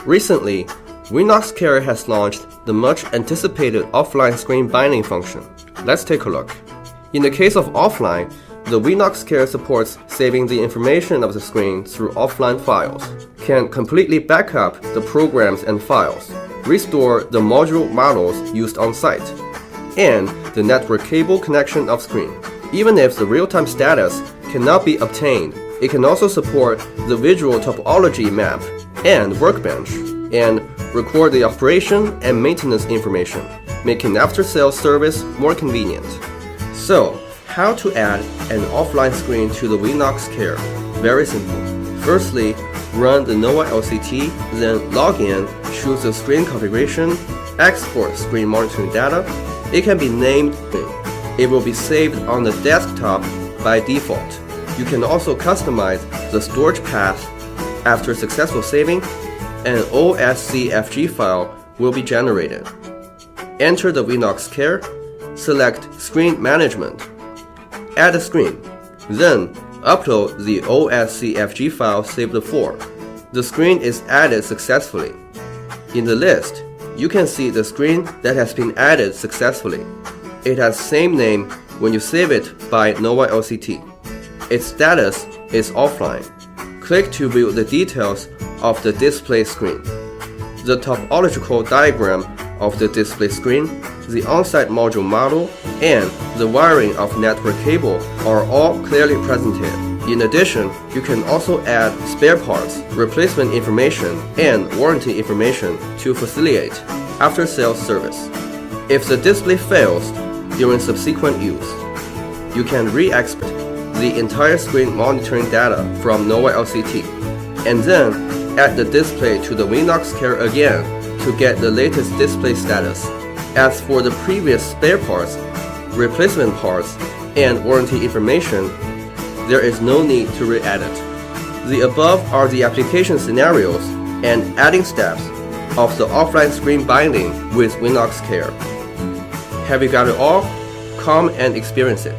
Recently, Vnnox Care has launched the much anticipated offline screen binding function. Let's take a look. In the case of offline, the Vnnox Care supports saving the information of the screen through offline files, can completely back up the programs and files, restore the module models used on site, and the network cable connection of screen. Even if the real-time status cannot be obtained, it can also support the visual topology map and workbench, and record the operation and maintenance information, making after-sales service more convenient. So, how to add an offline screen to the Vnnox Care? Very simple. Firstly, run the NovaLCT, then log in, choose the screen configuration, export screen monitoring data. It can be named. It will be saved on the desktop by default. You can also customize the storage path. After successful saving, an OSCFG file will be generated. Enter the Vnnox Care, select Screen Management, add a screen, then upload the OSCFG file saved before. The screen is added successfully. In the list, you can see the screen that has been added successfully. It has same name when you save it by NovaLCT. Its status is offline. Click to view the details of the display screen. The topological diagram of the display screen, the on-site module model, and the wiring of network cable are all clearly presented. In addition, you can also add spare parts, replacement information, and warranty information to facilitate after-sales service. If the display fails during subsequent use, you can re-export the entire screen monitoring data from NovaLCT, and then add the display to the Vnnox Care again to get the latest display status. As for the previous spare parts, replacement parts, and warranty information, there is no need to re-edit. The above are the application scenarios and adding steps of the offline screen binding with Vnnox Care. Have you got it all? Come and experience it.